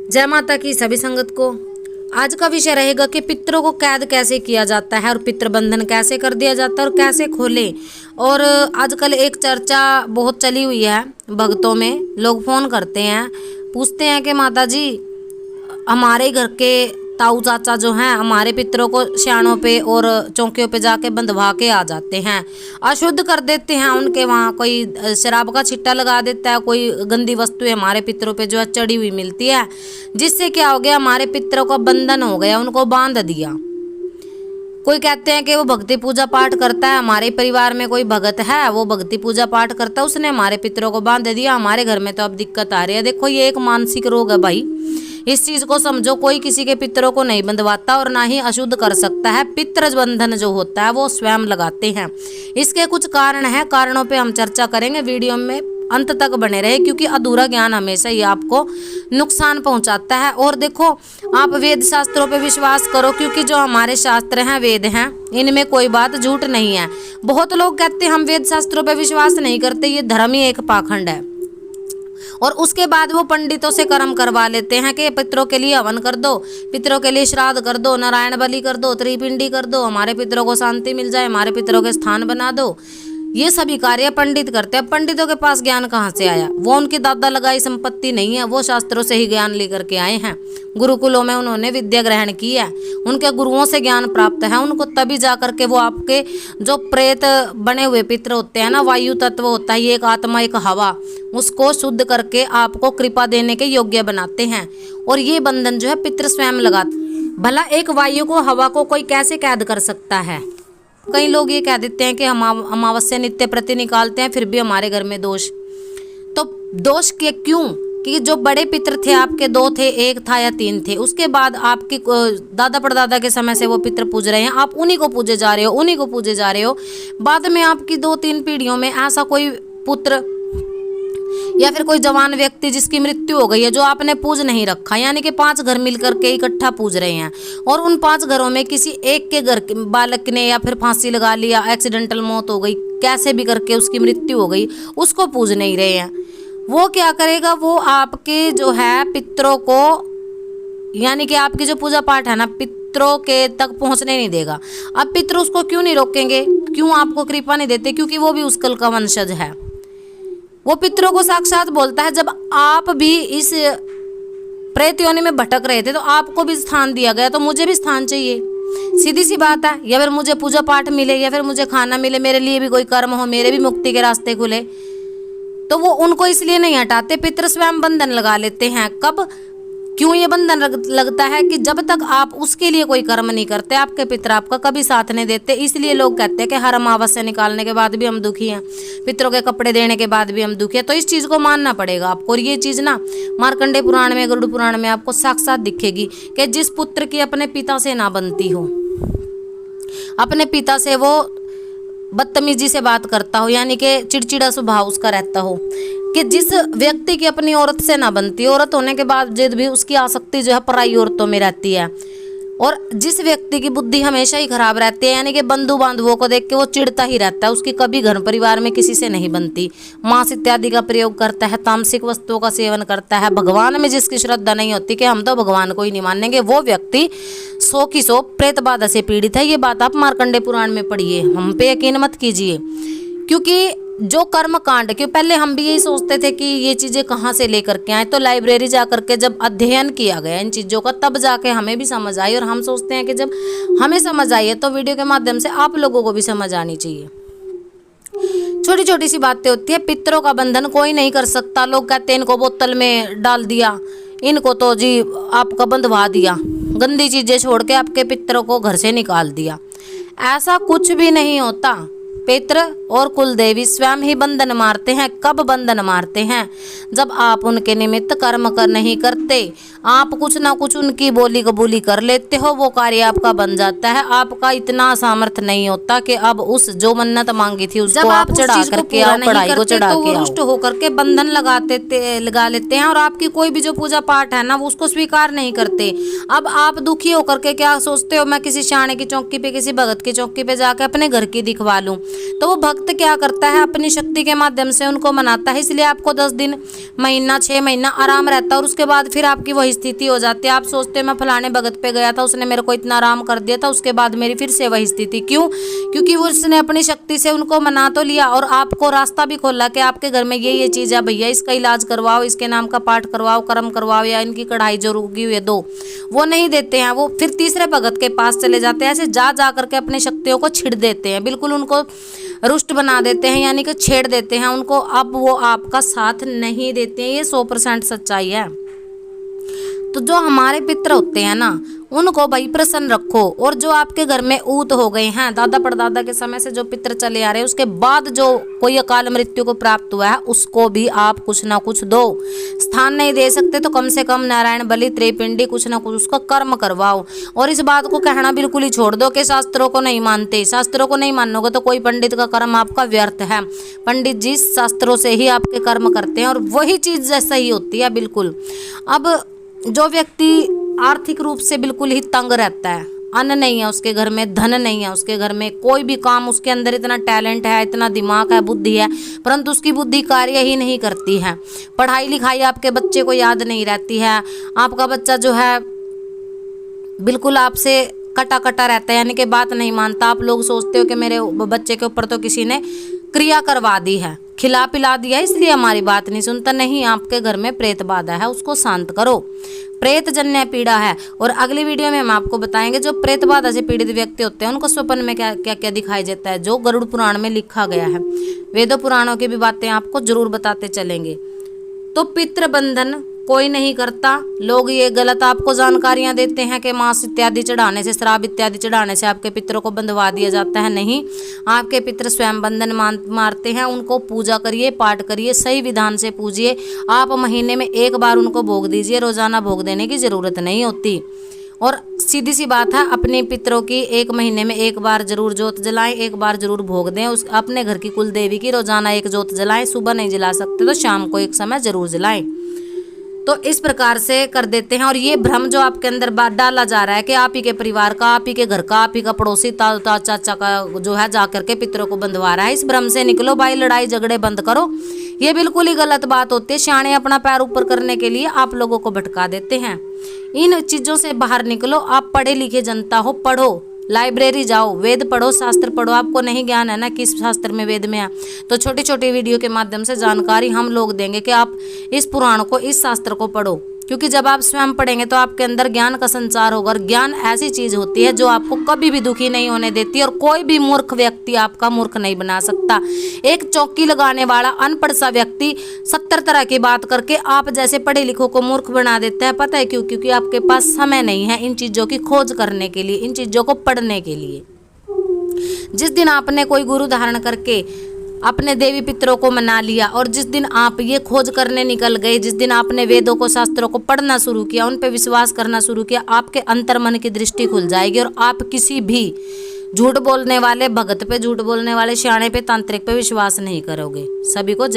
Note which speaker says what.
Speaker 1: जय माता की सभी संगत को। आज का विषय रहेगा कि पितरों को कैद कैसे किया जाता है और पितृबंधन कैसे कर दिया जाता है और कैसे खोले। और आजकल एक चर्चा बहुत चली हुई है भक्तों में, लोग फोन करते हैं, पूछते हैं कि माता जी हमारे घर के ताऊ चाचा जो हैं हमारे पितरों को सियाणों पे और चौकियों पे जाके बंधवा के आ जाते हैं, अशुद्ध कर देते हैं उनके वहाँ, कोई शराब का छिट्टा लगा देता है, कोई गंदी वस्तुएं हमारे पितरों पे जो है चढ़ी हुई मिलती है, जिससे क्या हो गया हमारे पितरों का बंधन हो गया, उनको बांध दिया। कोई कहते हैं कि वो भक्ति पूजा पाठ करता है, हमारे परिवार में कोई भगत है वो भक्ति पूजा पाठ करता है, उसने हमारे पितरों को बांध दिया, हमारे घर में तो अब दिक्कत आ रही है। देखो ये एक मानसिक रोग है भाई, इस चीज को समझो। कोई किसी के पितरों को नहीं बंधवाता और ना ही अशुद्ध कर सकता है। पितृ बंधन जो होता है वो स्वयं लगाते हैं। इसके कुछ कारण हैं, कारणों पे हम चर्चा करेंगे, वीडियो में अंत तक बने रहे, क्योंकि अधूरा ज्ञान हमेशा ही आपको नुकसान पहुंचाता है। और देखो आप वेद शास्त्रों पे विश्वास करो, क्योंकि जो हमारे शास्त्र हैं वेद हैं, इनमें कोई बात झूठ नहीं है। बहुत लोग कहते हैं हम वेद शास्त्रों पे विश्वास नहीं करते, ये धर्म ही एक पाखंड है। और उसके बाद वो पंडितों से कर्म करवा लेते हैं कि पितरों के लिए हवन कर दो, पितरों के लिए श्राद्ध कर दो, नारायण बलि कर दो, त्रिपिंडी कर दो, हमारे पितरों को शांति मिल जाए, हमारे पितरों के स्थान बना दो। ये सभी कार्य पंडित करते हैं। पंडितों के पास ज्ञान कहाँ से आया? वो उनकी दादा लगाई संपत्ति नहीं है, वो शास्त्रों से ही ज्ञान लेकर के आए हैं। गुरुकुलों में उन्होंने विद्या ग्रहण की है, उनके गुरुओं से ज्ञान प्राप्त है उनको, तभी जा करके वो आपके जो प्रेत बने हुए पितर होते हैं ना, वायु तत्व होता है, ये एक आत्मा एक हवा, उसको शुद्ध करके आपको कृपा देने के योग्य बनाते हैं। और ये बंधन जो है पितृ स्वयं लगाते। भला एक वायु को, हवा को कोई कैसे कैद कर सकता है? कई लोग ये कह देते हैं कि हम अमावस्या नित्य प्रति निकालते हैं फिर भी हमारे घर में दोष। तो दोष के क्यों? कि जो बड़े पितर थे आपके, 2 थे, 1 था या 3 थे, उसके बाद आपकी दादा परदादा के समय से वो पितर पूज रहे हैं, आप उन्हीं को पूजे जा रहे हो, उन्हीं को पूजे जा रहे हो। बाद में आपकी 2-3 पीढ़ियों में ऐसा कोई पुत्र या फिर कोई जवान व्यक्ति जिसकी मृत्यु हो गई है, जो आपने पूज नहीं रखा, यानी कि 5 घर मिलकर के इकट्ठा पूज रहे हैं, और उन 5 घरों में किसी एक के घर बालक ने या फिर फांसी लगा लिया, एक्सीडेंटल मौत हो गई, कैसे भी करके उसकी मृत्यु हो गई, उसको पूज नहीं रहे हैं। वो क्या करेगा? वो आपके जो है पितरों को, यानी कि आपकी जो पूजा पाठ है ना, पितरों के तक पहुंचने नहीं देगा। अब पितर उसको क्यों नहीं रोकेंगे, क्यों आपको कृपा नहीं देते? क्योंकि वो भी उस कल का वंशज है। वो पितरों को साक्षात बोलता है, जब आप भी इस प्रेत योनि में भटक रहे थे तो आपको भी स्थान दिया गया, तो मुझे भी स्थान चाहिए। सीधी सी बात है। या फिर मुझे पूजा पाठ मिले, या फिर मुझे खाना मिले, मेरे लिए भी कोई कर्म हो, मेरे भी मुक्ति के रास्ते खुले। तो वो उनको इसलिए नहीं हटाते, पितृ स्वयं बंधन लगा लेते हैं। कब, क्यों ये बंधन लगता है? कि जब तक आप उसके लिए कोई कर्म नहीं करते, आपके पितर आपका कभी साथ नहीं देते। इसलिए लोग कहते हैं कि हर अमावस्या निकालने के बाद भी हम दुखी हैं, पितरों के कपड़े देने के बाद भी हम दुखी हैं। तो इस चीज़ को मानना पड़ेगा आपको। और ये चीज़ ना मार्कंडेय पुराण में, गरुड़ पुराण में आपको साक्षात दिखेगी कि जिस पुत्र की अपने पिता से ना बनती हो, अपने पिता से वो बदतमीजी से बात करता हो, यानी कि चिड़चिड़ा स्वभाव उसका रहता हो, कि जिस व्यक्ति की अपनी औरत से ना बनती, औरत होने के बाद भी उसकी आसक्ति जो है पराई औरतों में रहती है, और जिस व्यक्ति की बुद्धि हमेशा ही खराब रहती है, यानी कि बंधु बांधवों को देख के वो चिढ़ता ही रहता है, उसकी कभी घर परिवार में किसी से नहीं बनती, मांस इत्यादि का प्रयोग करता है, तामसिक वस्तुओं का सेवन करता है, भगवान में जिसकी श्रद्धा नहीं होती कि हम तो भगवान को ही नहीं मानेंगे, वो व्यक्ति 100 की 100 प्रेत बाधा से पीड़ित है। ये बात आप मार्कंडेय पुराण में पढ़िए, हम पे यकीन मत कीजिए। क्योंकि जो कर्म कांड के पहले हम भी यही सोचते थे कि ये चीज़ें कहाँ से लेकर के आए, तो लाइब्रेरी जा करके जब अध्ययन किया गया इन चीज़ों का, तब जाके हमें भी समझ आई। और हम सोचते हैं कि जब हमें समझ आई है तो वीडियो के माध्यम से आप लोगों को भी समझ आनी चाहिए। छोटी छोटी सी बातें होती है। पितरों का बंधन कोई नहीं कर सकता। लोग कहते हैं इनको बोतल में डाल दिया, इनको तो जी आपका बंधवा दिया, गंदी चीज़ें छोड़ के आपके पितरों को घर से निकाल दिया। ऐसा कुछ भी नहीं होता। पितृ और कुलदेवी स्वयं ही बंधन मारते हैं। कब बंधन मारते हैं? जब आप उनके निमित्त कर्म नहीं करते, आप कुछ ना कुछ उनकी बोली कबूली कर लेते हो, वो कार्य आपका बन जाता है। आपका इतना सामर्थ्य नहीं होता कि अब उस जो मन्नत मांगी थी उसको आप चढ़ा करके आओ, कढ़ाई को चढ़ा के आओ, रुष्ट होकर के बंधन लगा लेते हैं, और आपकी कोई भी जो पूजा पाठ है ना वो उसको स्वीकार नहीं करते। अब आप दुखी होकर के क्या सोचते हो, मैं किसी शाणे की चौकी पे, किसी भगत की चौकी पे जाके अपने घर की दिखवा लूं, तो वो भक्त क्या करता है, अपनी शक्ति के माध्यम से उनको मनाता है। इसलिए आपको 10 दिन, महीना, 6 महीना आराम रहता है और उसके बाद फिर आपकी वही स्थिति हो जाती है। आप सोचते हैं मैं फलाने भगत पे गया था, उसने मेरे को इतना आराम कर दिया था, उसके बाद मेरी फिर से वही स्थिति। क्यों? क्योंकि वो उसने अपनी शक्ति से उनको मना तो लिया और आपको रास्ता भी खोला कि आपके घर में ये चीज़ है भैया, इसका इलाज करवाओ, इसके नाम का पाठ करवाओ, कर्म करवाओ, या इनकी कढ़ाई जो रुकी हुई है दो। वो नहीं देते हैं, वो फिर तीसरे भगत के पास चले जाते हैं। ऐसे जा करके अपनी शक्तियों को छिड़ देते हैं, बिल्कुल उनको रुष्ट बना देते हैं, यानी कि छेड़ देते हैं उनको। अब वो आपका साथ नहीं देते हैं, ये 100% सच्चाई है। तो जो हमारे पितर होते हैं ना, उनको भाई प्रसन्न रखो। और जो आपके घर में ऊत हो गए हैं, दादा परदादा के समय से जो पितर चले आ रहे हैं, उसके बाद जो कोई अकाल मृत्यु को प्राप्त हुआ है, उसको भी आप कुछ ना कुछ दो। स्थान नहीं दे सकते तो कम से कम नारायण बलि, त्रिपिंडी, कुछ ना कुछ उसका कर्म करवाओ। और इस बात को कहना बिल्कुल ही छोड़ दो कि शास्त्रों को नहीं मानते। शास्त्रों को नहीं मानोगे तो कोई पंडित का कर्म आपका व्यर्थ है। पंडित जी शास्त्रों से ही आपके कर्म करते हैं और वही चीज़ सही होती है बिल्कुल। अब जो व्यक्ति आर्थिक रूप से बिल्कुल ही तंग रहता है, अन्न नहीं है उसके घर में, धन नहीं है उसके घर में, कोई भी काम, उसके अंदर इतना टैलेंट है, इतना दिमाग है, बुद्धि है, परंतु उसकी बुद्धि कार्य ही नहीं करती है। पढ़ाई लिखाई आपके बच्चे को याद नहीं रहती है, आपका बच्चा जो है बिल्कुल आपसे कटा कटा रहता है, यानी कि बात नहीं मानता। आप लोग सोचते हो कि मेरे बच्चे के ऊपर तो किसी ने क्रिया करवा दी है, खिला पिला दिया, इसलिए हमारी बात नहीं सुनता। नहीं, आपके घर में प्रेत बाधा है, उसको शांत करो। प्रेत जन्य पीड़ा है। और अगली वीडियो में हम आपको बताएंगे जो प्रेत बाधा से पीड़ित व्यक्ति होते हैं उनको स्वप्न में क्या क्या क्या दिखाई देता है, जो गरुड़ पुराण में लिखा गया है। वेदों पुराणों की भी बातें आपको जरूर बताते चलेंगे। तो पितृ बंधन कोई नहीं करता। लोग ये गलत आपको जानकारियां देते हैं कि मांस इत्यादि चढ़ाने से, श्राप इत्यादि चढ़ाने से आपके पितरों को बंधवा दिया जाता है। नहीं, आपके पितर स्वयं बंधन मारते हैं। उनको पूजा करिए, पाठ करिए, सही विधान से पूजिए। आप महीने में एक बार उनको भोग दीजिए, रोजाना भोग देने की जरूरत नहीं होती। और सीधी सी बात है, अपने पितरों की 1 महीने में एक बार जरूर जोत जलाएं, एक बार जरूर भोग दें। उस अपने घर की कुल देवी की रोजाना एक जोत जलाएं। सुबह नहीं जला सकते तो शाम को एक समय जरूर जलाएं। तो इस प्रकार से कर देते हैं। और ये भ्रम जो आपके अंदर डाला जा रहा है कि आप ही के परिवार का, आप ही के घर का, आप ही का पड़ोसी चाचा का जो है जाकर के पितरों को बंधवा रहा है, इस भ्रम से निकलो भाई। लड़ाई झगड़े बंद करो, ये बिल्कुल ही गलत बात होती है। सियाने अपना पैर ऊपर करने के लिए आप लोगों को भटका देते हैं। इन चीजों से बाहर निकलो। आप पढ़े लिखे जनता हो, पढ़ो, लाइब्रेरी जाओ, वेद पढ़ो, शास्त्र पढ़ो। आपको नहीं ज्ञान है ना किस शास्त्र में, वेद में है, तो छोटी छोटी वीडियो के माध्यम से जानकारी हम लोग देंगे कि आप इस पुराण को, इस शास्त्र को पढ़ो। क्योंकि जब आप स्वयं पढ़ेंगे तो आपके अंदर ज्ञान का संचार होगा। और ज्ञान ऐसी चीज होती है जो आपको कभी भी दुखी नहीं होने देती और कोई भी मूर्ख व्यक्ति आपका मूर्ख नहीं बना सकता। एक चौकी लगाने वाला अनपढ़ सा व्यक्ति 70 तरह की बात करके आप जैसे पढ़े लिखों को मूर्ख बना देता है। पता है क्यों? क्योंकि आपके पास समय नहीं है इन चीजों की खोज करने के लिए, इन चीजों को पढ़ने के लिए। जिस दिन आपने कोई गुरु धारण करके अपने देवी पितरों को मना लिया और जिस दिन आप ये खोज करने निकल गए, जिस दिन आपने वेदों को, शास्त्रों को पढ़ना शुरू किया, उन पे विश्वास करना शुरू किया, आपके अंतर्मन की दृष्टि खुल जाएगी और आप किसी भी झूठ बोलने वाले भगत पे, झूठ बोलने वाले सियाने पे, तांत्रिक पे विश्वास नहीं करोगे। सभी को